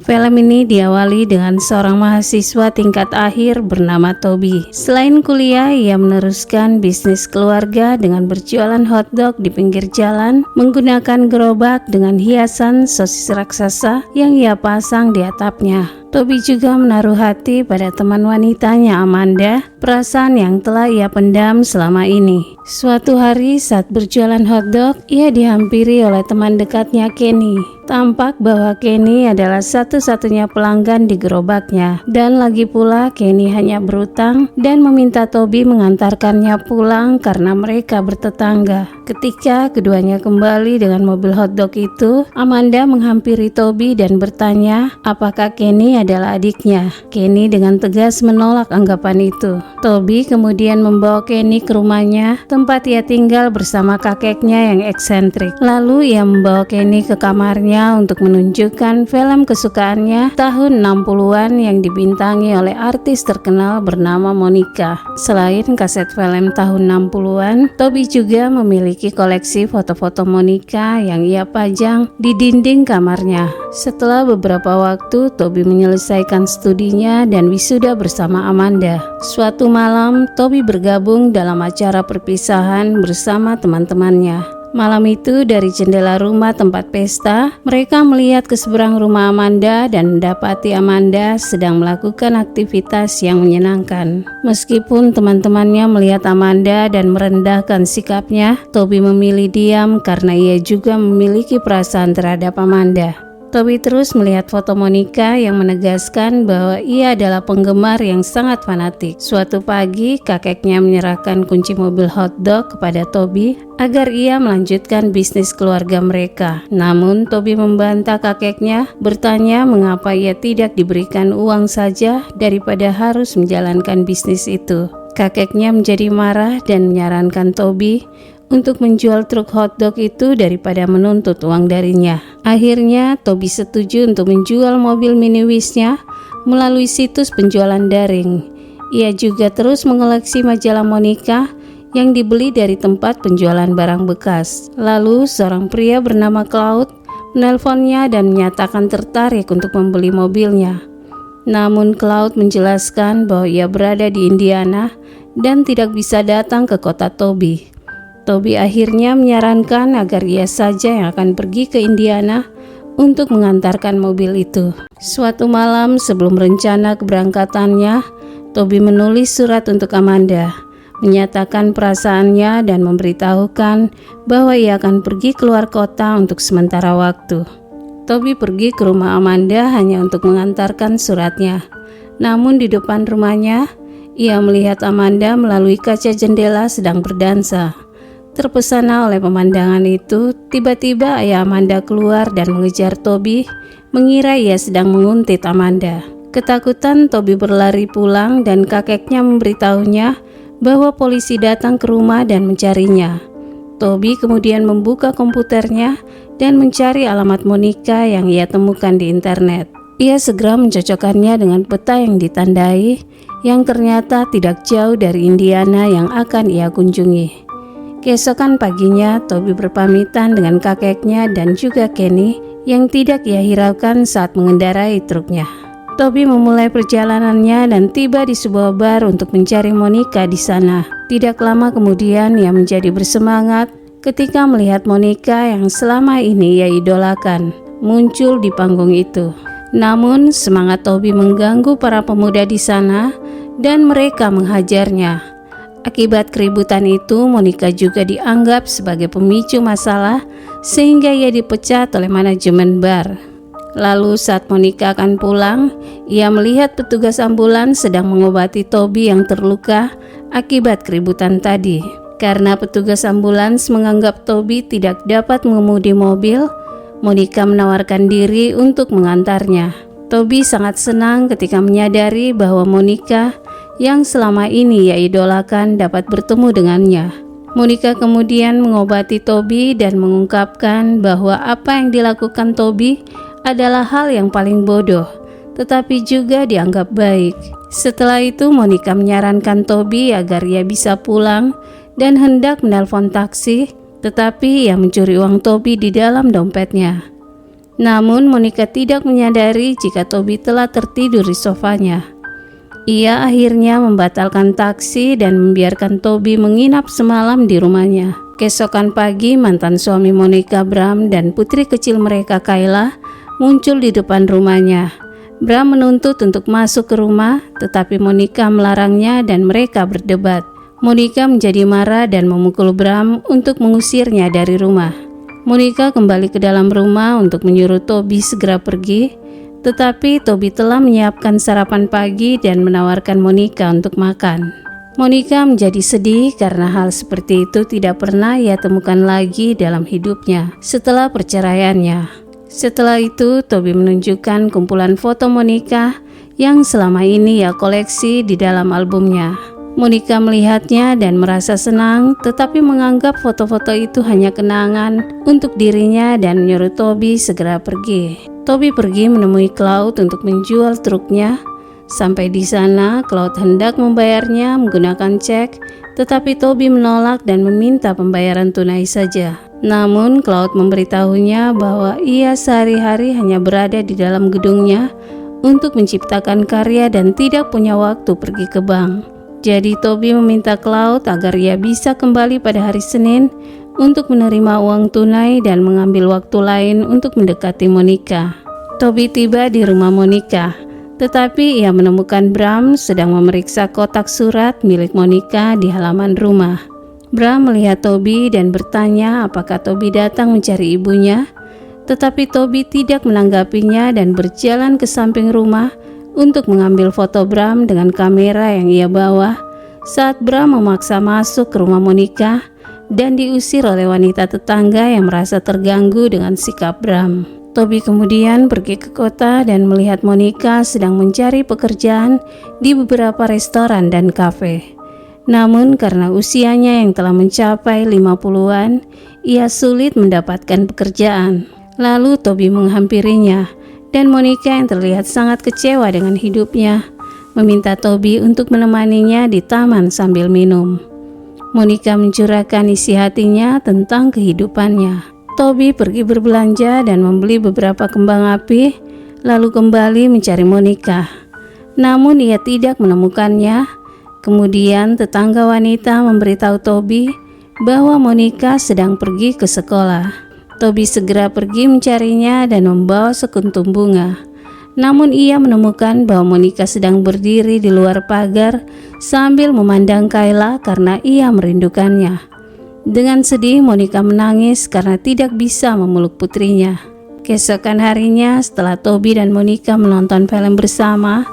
Film ini diawali dengan seorang mahasiswa tingkat akhir bernama Toby. Selain kuliah, ia meneruskan bisnis keluarga dengan berjualan hotdog di pinggir jalan menggunakan gerobak dengan hiasan sosis raksasa yang ia pasang di atapnya. Toby juga menaruh hati pada teman wanitanya Amanda, perasaan yang telah ia pendam selama ini. Suatu hari saat berjualan hotdog, ia dihampiri oleh teman dekatnya Kenny. Tampak bahwa Kenny adalah satu-satunya pelanggan di gerobaknya, dan lagi pula Kenny hanya berutang dan meminta Toby mengantarkannya pulang karena mereka bertetangga. Ketika keduanya kembali dengan mobil hotdog itu, Amanda menghampiri Toby dan bertanya apakah Kenny adalah adiknya. Kenny dengan tegas menolak anggapan itu. Toby kemudian membawa Kenny ke rumahnya, tempat ia tinggal bersama kakeknya yang eksentrik. Lalu ia membawa Kenny ke kamarnya untuk menunjukkan film kesukaannya tahun 60-an yang dibintangi oleh artis terkenal bernama Monica. Selain kaset film tahun 60-an, Toby juga memiliki koleksi foto-foto Monica yang ia pajang di dinding kamarnya. Setelah beberapa waktu, Toby menyelesaikan studinya dan wisuda bersama Amanda. Suatu malam, Toby bergabung dalam acara perpisahan bersama teman-temannya. Malam itu dari jendela rumah tempat pesta, mereka melihat ke seberang rumah Amanda dan mendapati Amanda sedang melakukan aktivitas yang menyenangkan. Meskipun teman-temannya melihat Amanda dan merendahkan sikapnya, Toby memilih diam karena ia juga memiliki perasaan terhadap Amanda. Toby terus melihat foto Monica yang menegaskan bahwa ia adalah penggemar yang sangat fanatik. Suatu pagi, kakeknya menyerahkan kunci mobil hotdog kepada Toby agar ia melanjutkan bisnis keluarga mereka. Namun, Toby membantah kakeknya, bertanya mengapa ia tidak diberikan uang saja daripada harus menjalankan bisnis itu. Kakeknya menjadi marah dan menyarankan Toby untuk menjual truk hotdog itu daripada menuntut uang darinya. Akhirnya, Toby setuju untuk menjual mobil miniwisnya melalui situs penjualan daring. Ia juga terus mengoleksi majalah Monica yang dibeli dari tempat penjualan barang bekas. Lalu, seorang pria bernama Cloud menelponnya dan menyatakan tertarik untuk membeli mobilnya. Namun Cloud menjelaskan bahwa ia berada di Indiana dan tidak bisa datang ke kota Toby. Toby akhirnya menyarankan agar ia saja yang akan pergi ke Indiana untuk mengantarkan mobil itu. Suatu malam sebelum rencana keberangkatannya, Toby menulis surat untuk Amanda, menyatakan perasaannya dan memberitahukan bahwa ia akan pergi keluar kota untuk sementara waktu. Toby pergi ke rumah Amanda hanya untuk mengantarkan suratnya. Namun di depan rumahnya, ia melihat Amanda melalui kaca jendela sedang berdansa. Terpesona oleh pemandangan itu, tiba-tiba ayah Amanda keluar dan mengejar Toby, mengira ia sedang menguntit Amanda. Ketakutan, Toby berlari pulang dan kakeknya memberitahunya bahwa polisi datang ke rumah dan mencarinya. Toby kemudian membuka komputernya dan mencari alamat Monica yang ia temukan di internet. Ia segera mencocokkannya dengan peta yang ditandai, yang ternyata tidak jauh dari Indiana yang akan ia kunjungi. Keesokan paginya, Toby berpamitan dengan kakeknya dan juga Kenny yang tidak ia hiraukan saat mengendarai truknya. Toby memulai perjalanannya dan tiba di sebuah bar untuk mencari Monica di sana. Tidak lama kemudian ia menjadi bersemangat ketika melihat Monica yang selama ini ia idolakan muncul di panggung itu. Namun semangat Toby mengganggu para pemuda di sana dan mereka menghajarnya. Akibat keributan itu, Monica juga dianggap sebagai pemicu masalah sehingga ia dipecat oleh manajemen bar. Lalu saat Monica akan pulang, ia melihat petugas ambulans sedang mengobati Toby yang terluka akibat keributan tadi. Karena petugas ambulans menganggap Toby tidak dapat mengemudi mobil, Monica menawarkan diri untuk mengantarnya. Toby sangat senang ketika menyadari bahwa Monica yang selama ini ia idolakan dapat bertemu dengannya. Monica kemudian mengobati Toby dan mengungkapkan bahwa apa yang dilakukan Toby adalah hal yang paling bodoh, tetapi juga dianggap baik. Setelah itu Monica menyarankan Toby agar ia bisa pulang dan hendak menelpon taksi, tetapi ia mencuri uang Toby di dalam dompetnya. Namun Monica tidak menyadari jika Toby telah tertidur di sofanya. Ia akhirnya membatalkan taksi dan membiarkan Toby menginap semalam di rumahnya. Keesokan pagi, mantan suami Monica, Bram, dan putri kecil mereka, Kayla, muncul di depan rumahnya. Bram menuntut untuk masuk ke rumah, tetapi Monica melarangnya dan mereka berdebat. Monica menjadi marah dan memukul Bram untuk mengusirnya dari rumah. Monica kembali ke dalam rumah untuk menyuruh Toby segera pergi, tetapi Toby telah menyiapkan sarapan pagi dan menawarkan Monica untuk makan. Monica menjadi sedih karena hal seperti itu tidak pernah ia temukan lagi dalam hidupnya setelah perceraiannya. Setelah itu, Toby menunjukkan kumpulan foto Monica yang selama ini ia koleksi di dalam albumnya. Monica melihatnya dan merasa senang, tetapi menganggap foto-foto itu hanya kenangan untuk dirinya dan menyuruh Toby segera pergi. Toby pergi menemui Claude untuk menjual truknya. Sampai di sana, Claude hendak membayarnya menggunakan cek, tetapi Toby menolak dan meminta pembayaran tunai saja. Namun, Claude memberitahunya bahwa ia sehari-hari hanya berada di dalam gedungnya untuk menciptakan karya dan tidak punya waktu pergi ke bank. Jadi Toby meminta Claude agar ia bisa kembali pada hari Senin untuk menerima uang tunai dan mengambil waktu lain untuk mendekati Monica. Toby tiba di rumah Monica, tetapi ia menemukan Bram sedang memeriksa kotak surat milik Monica di halaman rumah. Bram melihat Toby dan bertanya apakah Toby datang mencari ibunya, tetapi Toby tidak menanggapinya dan berjalan ke samping rumah untuk mengambil foto Bram dengan kamera yang ia bawa saat Bram memaksa masuk ke rumah Monica dan diusir oleh wanita tetangga yang merasa terganggu dengan sikap Bram. Toby kemudian pergi ke kota dan melihat Monica sedang mencari pekerjaan di beberapa restoran dan kafe. Namun karena usianya yang telah mencapai 50-an, ia sulit mendapatkan pekerjaan. Lalu Toby menghampirinya dan Monica yang terlihat sangat kecewa dengan hidupnya meminta Toby untuk menemaninya di taman sambil minum. Monica mencurahkan isi hatinya tentang kehidupannya. Toby pergi berbelanja dan membeli beberapa kembang api, lalu kembali mencari Monica. Namun ia tidak menemukannya. Kemudian tetangga wanita memberitahu Toby bahwa Monica sedang pergi ke sekolah. Toby segera pergi mencarinya dan membawa sekuntum bunga. Namun ia menemukan bahwa Monica sedang berdiri di luar pagar sambil memandang Kayla karena ia merindukannya. Dengan sedih, Monica menangis karena tidak bisa memeluk putrinya. Keesokan harinya, setelah Toby dan Monica menonton film bersama,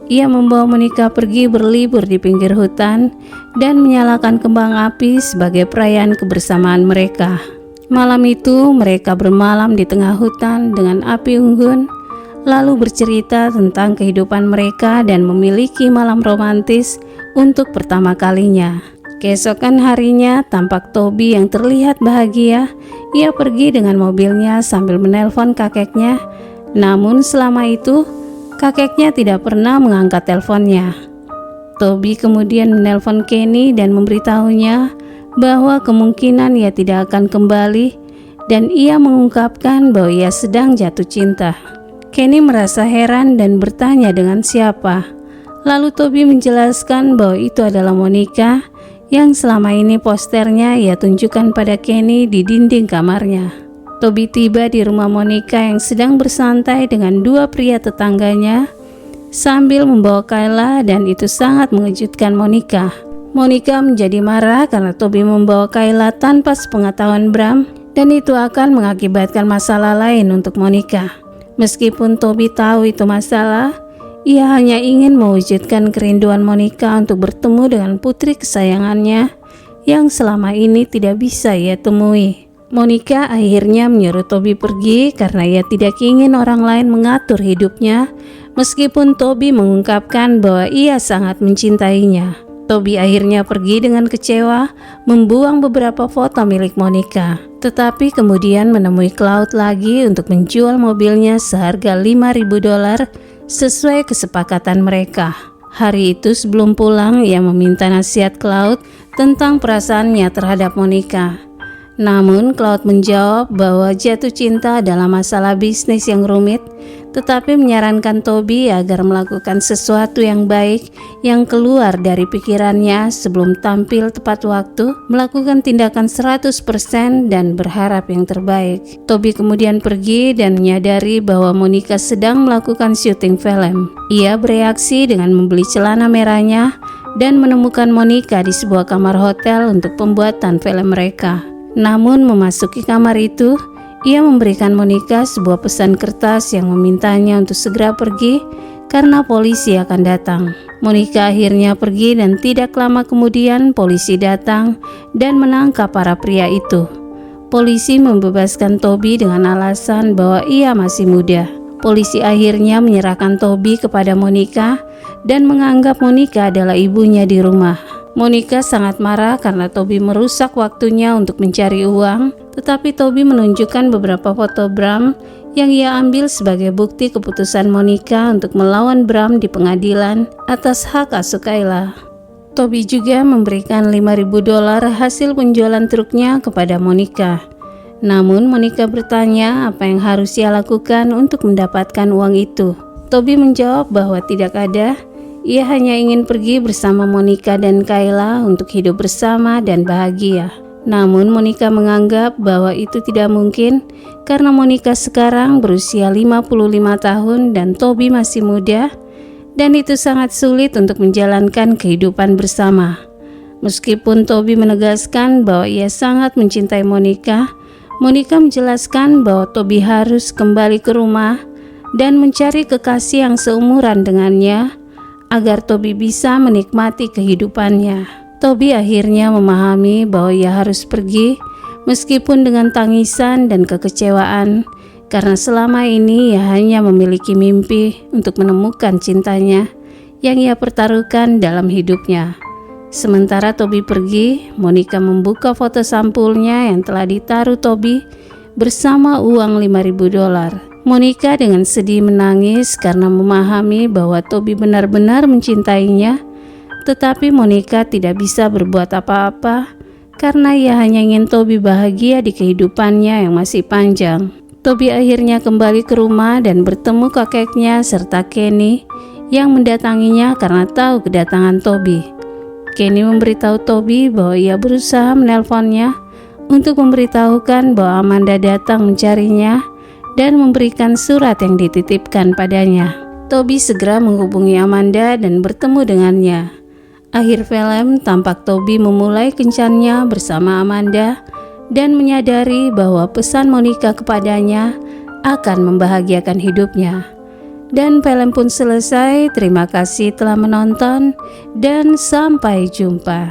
ia membawa Monica pergi berlibur di pinggir hutan dan menyalakan kembang api sebagai perayaan kebersamaan mereka. Malam itu mereka bermalam di tengah hutan dengan api unggun, lalu bercerita tentang kehidupan mereka dan memiliki malam romantis untuk pertama kalinya. Keesokan harinya tampak Toby yang terlihat bahagia. Ia pergi dengan mobilnya sambil menelpon kakeknya. Namun selama itu kakeknya tidak pernah mengangkat teleponnya. Toby kemudian menelpon Kenny dan memberitahunya bahwa kemungkinan ia tidak akan kembali dan ia mengungkapkan bahwa ia sedang jatuh cinta. Kenny merasa heran dan bertanya dengan siapa. Lalu Toby menjelaskan bahwa itu adalah Monica yang selama ini posternya ia tunjukkan pada Kenny di dinding kamarnya. Toby tiba di rumah Monica yang sedang bersantai dengan dua pria tetangganya sambil membawa Kayla dan itu sangat mengejutkan Monica. Monica menjadi marah karena Toby membawa Kayla tanpa sepengetahuan Bram dan itu akan mengakibatkan masalah lain untuk Monica. Meskipun Toby tahu itu masalah, ia hanya ingin mewujudkan kerinduan Monica untuk bertemu dengan putri kesayangannya yang selama ini tidak bisa ia temui. Monica akhirnya menyuruh Toby pergi karena ia tidak ingin orang lain mengatur hidupnya, meskipun Toby mengungkapkan bahwa ia sangat mencintainya. Toby akhirnya pergi dengan kecewa, membuang beberapa foto milik Monica. Tetapi kemudian menemui Claude lagi untuk menjual mobilnya seharga $5.000 sesuai kesepakatan mereka. Hari itu sebelum pulang, ia meminta nasihat Claude tentang perasaannya terhadap Monica. Namun Cloud menjawab bahwa jatuh cinta adalah masalah bisnis yang rumit, tetapi menyarankan Toby agar melakukan sesuatu yang baik yang keluar dari pikirannya sebelum tampil tepat waktu, melakukan tindakan 100% dan berharap yang terbaik. Toby kemudian pergi dan menyadari bahwa Monica sedang melakukan syuting film. Ia bereaksi dengan membeli celana merahnya dan menemukan Monica di sebuah kamar hotel untuk pembuatan film mereka. Namun memasuki kamar itu, ia memberikan Monica sebuah pesan kertas yang memintanya untuk segera pergi karena polisi akan datang. Monica akhirnya pergi dan tidak lama kemudian polisi datang dan menangkap para pria itu. Polisi membebaskan Toby dengan alasan bahwa ia masih muda. Polisi akhirnya menyerahkan Toby kepada Monica dan menganggap Monica adalah ibunya di rumah. Monica sangat marah karena Toby merusak waktunya untuk mencari uang, tetapi Toby menunjukkan beberapa foto Bram yang ia ambil sebagai bukti keputusan Monica untuk melawan Bram di pengadilan atas hak asuh Kayla. Toby juga memberikan $5.000 hasil penjualan truknya kepada Monica. Namun Monica bertanya apa yang harus ia lakukan untuk mendapatkan uang itu. Toby menjawab bahwa tidak ada. Ia hanya ingin pergi bersama Monica dan Kayla untuk hidup bersama dan bahagia. Namun Monica menganggap bahwa itu tidak mungkin karena Monica sekarang berusia 55 tahun dan Toby masih muda, dan itu sangat sulit untuk menjalankan kehidupan bersama. Meskipun Toby menegaskan bahwa ia sangat mencintai Monica, Monica menjelaskan bahwa Toby harus kembali ke rumah dan mencari kekasih yang seumuran dengannya agar Toby bisa menikmati kehidupannya. Toby akhirnya memahami bahwa ia harus pergi meskipun dengan tangisan dan kekecewaan, karena selama ini ia hanya memiliki mimpi untuk menemukan cintanya yang ia pertaruhkan dalam hidupnya. Sementara Toby pergi, Monica membuka foto sampulnya yang telah ditaruh Toby bersama uang $5.000. Monica dengan sedih menangis karena memahami bahwa Toby benar-benar mencintainya, tetapi Monica tidak bisa berbuat apa-apa karena ia hanya ingin Toby bahagia di kehidupannya yang masih panjang. Toby akhirnya kembali ke rumah dan bertemu kakeknya serta Kenny yang mendatanginya karena tahu kedatangan Toby. Kenny memberitahu Toby bahwa ia berusaha menelponnya untuk memberitahukan bahwa Amanda datang mencarinya dan memberikan surat yang dititipkan padanya. Toby segera menghubungi Amanda dan bertemu dengannya. Akhir film tampak Toby memulai kencannya bersama Amanda dan menyadari bahwa pesan Monica kepadanya akan membahagiakan hidupnya. Dan film pun selesai. Terima kasih telah menonton dan sampai jumpa.